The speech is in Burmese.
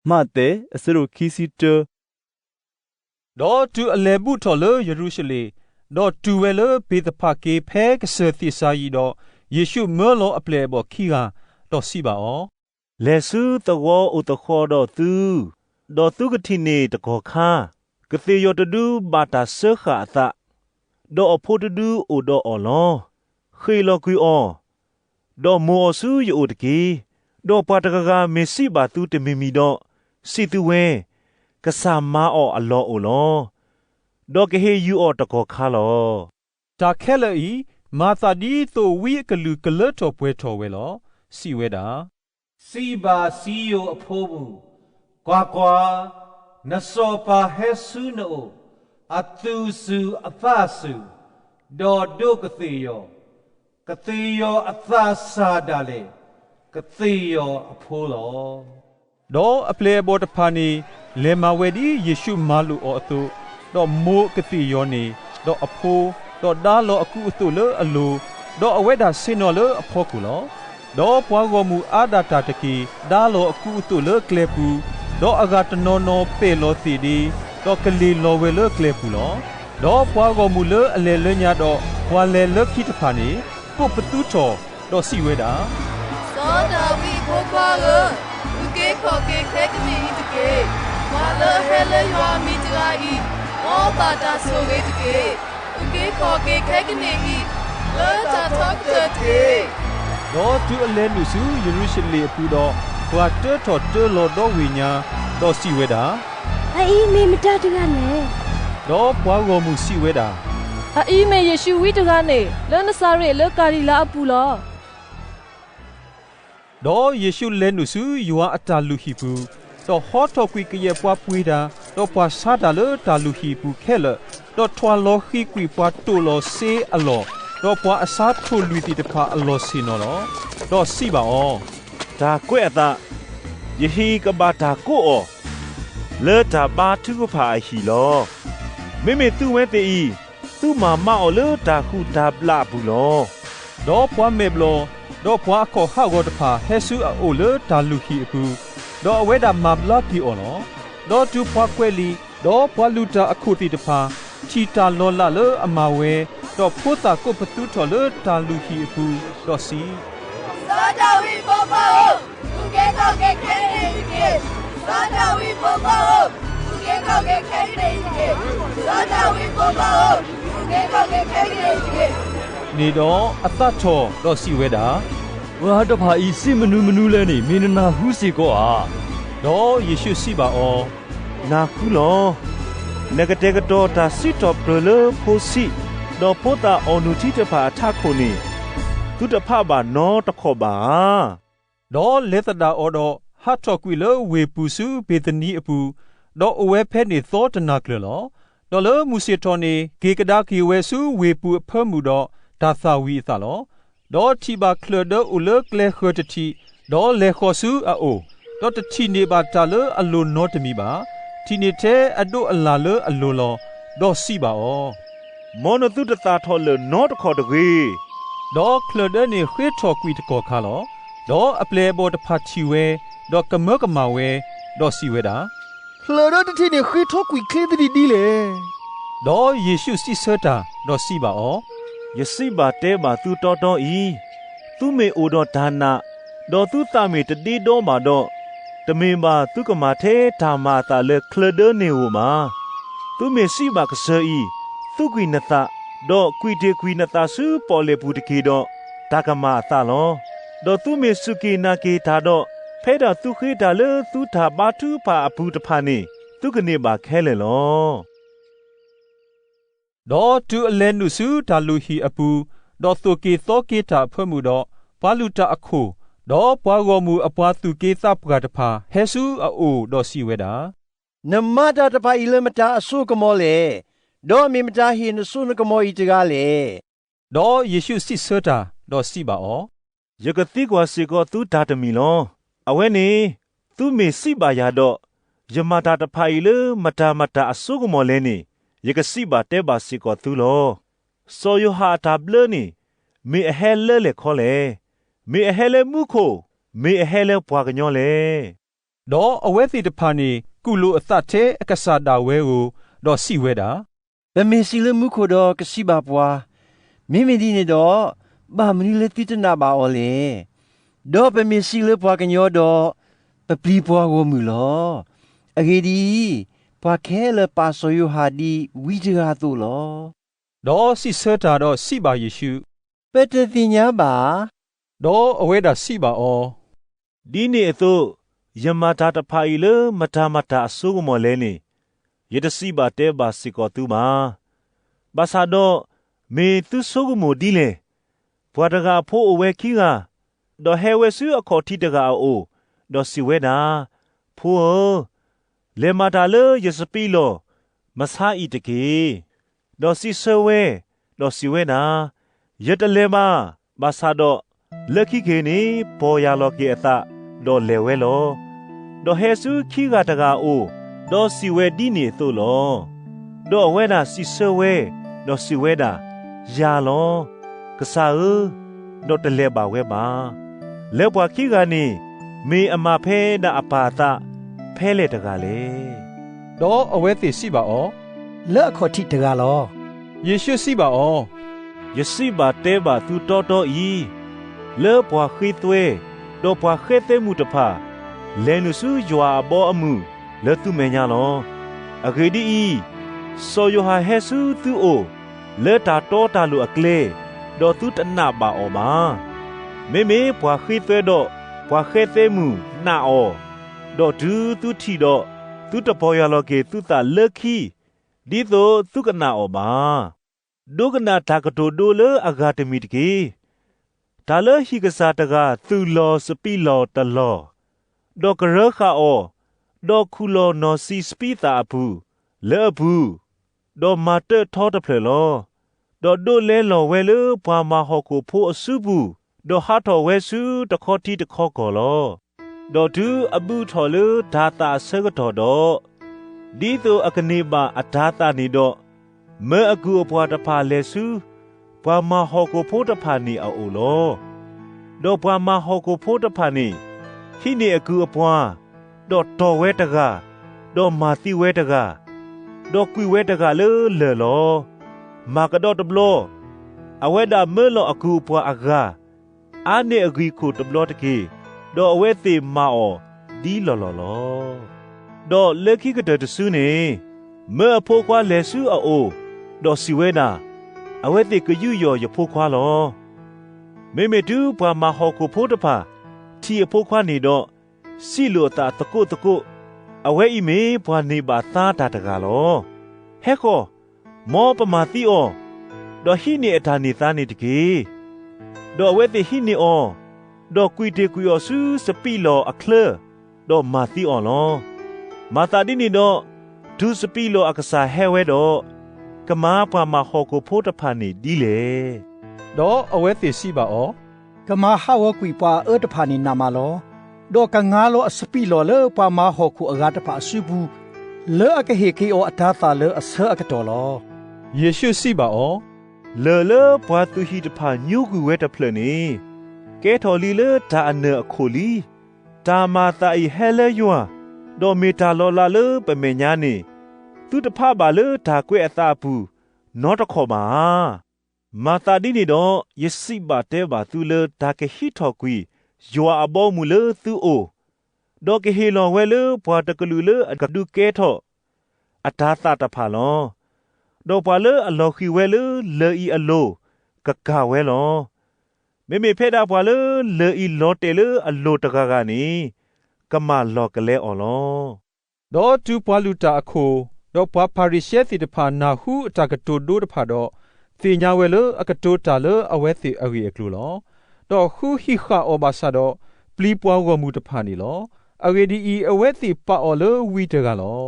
มาเตอสรุคิซิเตดอตูอเลบุทอเลเยรูชาเล็มดอตูเวเลเปตพาเกเพกเสติสายีดอเยซูเมลออเปลบอคีกาดอสิบาอเลซูตะวออุตะคอดอตูกะทิเนตะกอคากะเตยอตดูบาตาเซขะตะดออโพตดูโอดออลอเคยลอกุยออดอโมอซูยโอตะกีดอปาตะกะกาเมซิบาตูเตมิมีดอสิตุเวกะสามาออลอโอลอดอกะเฮยูออตะกอคาลอตาแคลอีมาตาดีโตวิกลูกะเลทอป่วยทอเวลอสิเวดาစီပါစီယိုအဖိုးဘူးကွာကွာနစောပါဟဲဆုနိုအတူစုအသစုဒေါ်ဒုကတိယောအသစာဒါလေကတိယောအဖိုးလောดออเปลบอตพานีเลมาเวดีเยซูมาลูออตุดอโมกติยอนีดออโพดอดาโลอกุตุเลอลูดออเวดาซินอเลออพอกุลอดอปวากอมูอาดาตาตะกีดาโลอกุตุเลเคลปูดออากาตโนโนเปโลซีดีดอกลีโลเวเลเคลปูลอดอปวากอมูเลอเลเลญาดอวาเลเลคิตพานีปุปตุโตดอสิเวดาซอดาวีโคควาเลอุเกขอเกแคกนีอิตเกวาเลเฮเลยอมิตราอีโอบาตาโซเวตเกอุเกขอเกแคกนีอีเลตาทอกเตเทดอตูอเลนุสุเยรูชาเล็มปูดอวาเตทอเตโลดอวิญญาดอสิเวดาไอ้เมมตาตกันเนดอปวากอมูสิเวดาไอ้เมเยชูวิตกันเนเลนซาเรเลกาลิลาอปูลอดอเยซูเลนุสุยัวอัตาลูฮีปูดอฮอตอกุยกะเยปวาปุยดาดอปวาซาดาเลตาลูฮีปูแค่ละดอทวาโลฮีกุยปวาตุโลเซอโลดอปวาอาซาทุลุยติตะพาอโลซินอลอดอสิบาอดาကွဲ့အတာယဟီကဘာတာကိုအောလေတာဘာထုကဖာဟီလောမေမေသူဝဲတေဤသူမာမောလေတာခုတာပလာဘူးလောดอปวาเมบโลดอปวาขอฮาวอตพาเฮซูอโอเลตาลูฮีอปูดอเวดามาบลากิออลอดอตูปวาเควลีดอปวาลูตาอคุติตพาชีตาโลลาเลอมาเวดอพุตากุปตุทอเลตาลูฮีอปูดอซีซาดาวีโปโปอุเกขอเกแคนีอิตเกซาดาวีโปโปอุเกขอเกแคนีอิตเกซาดาวีโปโปอุเกขอเกแคนีอิตเกနေတော့အသတ်ထောတော့စီဝဲတာဝါတဖာဤစိမနူလဲနေမင်းနာဟုစီကောအားတော့ယေရှုစီပါအောနာခုလောနဂတေကတော်တာစစ်တော်ပလဖိုစီဒေါ်ပိုတာအော်နူတီတဖာထခုန်နေသူတဖပါနောတခောပါတော့လက်တတာအော်တော့ဟတ်တော်ကွေလဝေပူစုဘေတနီအပူတော့အဝဲဖဲနေသောတနာကလောတော့လမူစီတော်နေဂေကဒါကီဝဲစုဝေပူအဖမှုတော့ဒါသာဝီသလောဒေါ်တီဘာကလဒဥလကလေခတ်တီဒေါ်လေခောဆူအိုဒေါ်တချီနေပါတလအလိုနောတမီပါတီနေတဲ့အဒိုအလာလအလိုလောဒေါ်စီပါအောမောနတုတတာထောလနောတခောတကြီးဒေါ်ကလဒနေခွေထောကွီတကောခါလောဒေါ်အပလေဘောတဖာချီဝဲဒေါ်ကမကမာဝဲဒေါ်စီဝဲတာခလဒတတိနေခွေထောကွီခဲတတိဒီလေဒေါ်ယေရှုစီဆတာဒေါ်စီပါအောယစိဘာတဲဘာသူတော်တော်ဤသူမေအိုတော်ဒါနာဒေါ်သူတမေတတိတော်မှာတော့တမင်ပါသူကမာသေးဓမ္မာတာလေခလဒနေဝမှာသူမေစိဘာကဆာဤသူကွိနတာဒေါ်ကွီတေကွိနတာစုပေါ်လေပူတကေတော့ဒါကမာတာလောဒေါ်သူမေစုကေနာကေတာတော့ဖဲတာသူခေတာလေသူတာဘာတူပါအပူတဖာနေသူကနေပါခဲလေလောဒေါ်တူအလဲနုစုဒါလူဟီအပူဒေါ်သုကေသောကေတာဖမှုတော့ဘာလူတာအခုဒေါ်ပွားကောမှုအပွားသူကေသပကတဖာဟဲဆုအိုဒေါ်စီဝဲတာနမတာတဖာဣလမတာအဆုကမောလေဒေါ်မီမတာဟိနဆုနကမောဤတကားလေဒေါ်ယေရှုစစ်ဆတာဒေါ်စီပါအောယကတိကွာစီကောသူဒါတမီလောအဝဲနေသူမေစိပါရတော့ယမတာတဖာဣလမတာအဆုကမောလဲနေယကစီပါတဲပါစီကောသူလောစောယဟာတာဘလနီမေအဟဲလဲလေခေါ်လေမေအဟဲလဲမှုခိုမေအဟဲလဲပွားကညောလေ ดออเวติตะพานีกุลูอัตเทอกษาดาเวกูดอสิเวดาเปเมสิเลมุโคดอกสิบาปัวมิมิดีเนดอบามนีเลติตนาบาโอเลดอเปเมสิเลปัวกันยอดอปปลีปัวโวมูลออเกดีปัวแค่เลปาโซยูฮาดีวิจราตุลอดอสิเซตาดอสิบาเยชูเปเตติญาบาดออเวดาสิบาออဒီနေ့အသို့ယမတာတဖာဤလမတာမတာအစိုးကမော်လဲနေယတစီပါတဲပါစီကောတူမာဘာသာတော့မေသူစိုးကမိုဒီလေဘွာတကဖိုးအဝဲခီကဒေါ်ဟဲဝဲဆူအခေါ်တီတကအိုဒေါ်စီဝဲနာဖိုးလေမတာလေယစပီလောမဆာဤတကေဒေါ်စီဆဝဲဒေါ်စီဝဲနာယတလေမဘာသာတော့လက်ခိခေနေပေါ်ရလောကေအသဒေါ်လေဝဲလောဒေါ်ဟဲဆူခီကတကအိုဒေါ်စီဝဲဒီနေသို့လောဒေါ်ဝဲနာစီဆဝဲဒေါ်စီဝဲတာယာလောကဆာဒေါ်တလေပါဝဲပါလေပွားခီကနေမေအမဖဲနာအပါသဖဲလေတကလေดออเวติสิบาออเลอขอทิตกาลอเยชูสิบาออယစီပါတဲပါသူတော်တော်ဤလေပွားခိသွဲဒေါ်ပွားခဲတဲမှုတဖာလဲနုစုယွာဘောအမှုလေသူမေညာလောအဂေဒီဤဆိုယိုဟာဟဲဆူသူအိုလေတာတောတာလူအကလေဒေါ်သူတနပါအောမာမေမေပွားခိသွဲတော့ပွားခဲတဲမှုနာအောဒေါ်ဒူသူထီတော့သူတပေါ်ရလောကေသူတာလက်ခီဒီသောသူကနာအောမာဒုကနာတာကတိုဒိုလအဂါတမီတကေဒါလဟိကစားတကသူလောစပီလောတလောဒေါကရခါအောဒေါခုလောနော်စီစပီတာဘူးလေဘူးဒေါမာတထောတဖလေလောဒေါဒိုလဲလောဝဲလေပွာမာဟောကိုဖိုးအစုဘူးဒေါဟာတော်ဝဲစုတခေါတီတခေါကောလောဒေါဒူအဘူထော်လေဒါတာဆေကတော်တော့ဒီတိုအကနေပါအဒါတာနေတော့မဲအကူအပွားတဖာလဲစုပွာမာဟောကိုဖိုးတဖာနေအောလောဒေါပွာမာဟောကိုဖိုးတဖာနေဟိနေအကူအပွားဒေါတော်ဝဲတကဒေါမာတိဝဲတကဒေါကွီဝဲတကလေလောမာကဒေါတဘလောအဝဲဒါမဲလောအကူအပွားအကာအာနေအဂီခုတဘလောတကေဒေါအဝဲတိမာအောဒီလောဒေါလက်ခိကတတဆူနေမဲအဖိုးခွာလဲဆူအိုဒေါစီဝဲနာအဝဲတိကယူယောရဖိုးခွာလောမေမေတူပွာမာဟောကိုဖိုးတဖာထီအဖိုးခွာနေတော့စီလိုတာတကုအဝဲဤမေပွာနေပါသားတာတကလောဟဲခောမောပမာတိအောဒေါဟိနေအထာနေသားနေတကေဒေါအဝဲတိဟိနေအောဒေါကွီတေကွီယောဆူစပီလောအခလဒေါမာတိအောလောမာတာဒီနေတော့ဒုစပီလောအကဆာဟဲဝဲတော့ကမာပွာမာဟောကိုဖိုးတဖာနေဒီလေဒေါအဝဲတိစီပါအောကမာဟာဝကွီပွာတဖာနေနာမလောဒေါကငါလောအစပီလောလေပွာမာဟောခုအဂါတဖာစုဘူးလေအကဟေကေအောအတာတာလေအဆအကတော်လောယေရှုစီပါအောလေပွာသူဟိတဖာညုကူဝဲတဖလနေကဲထော်လီလေဒါအနအခိုလီတာမာတာဤဟဲလေယွာဒေါ်မီတာလောလာလေပမေညာနေသူတဖပါလေဒါကွဲ့အသာဘူးနောတခေါ်ပါမာတာဒီနေတော့ယစိပါတဲပါသူလေဒါကဟိထော်ကွီယွာအဘောမူလေသူအိုဒေါကဟီလောဝဲလေပွာတကလူလေအကဒုကဲထော်အတာတာတဖာလောဒေါ်ပါလေအလောခီဝဲလေလေဤအလိုကကဝဲလောမေမေဖဲတာပွာလေလေဤလောတဲလေအလိုတကကနေကမလောကလဲအော်လောဒေါ်တူပွာလူတာအခုဒေါ်ပွာပါရီရှဲစီတဖာနာဟုအတကတိုဒိုတဖာတော့သေညာဝဲလေအကတိုတာလေအဝဲစီအဂီအကလူလောဒေါ်ခုဟိခါအောဘာဆာတော့ပလီပွားဝမှုတဖာနေလောအဂေဒီအဝဲစီပါအော်လေဝီတကလော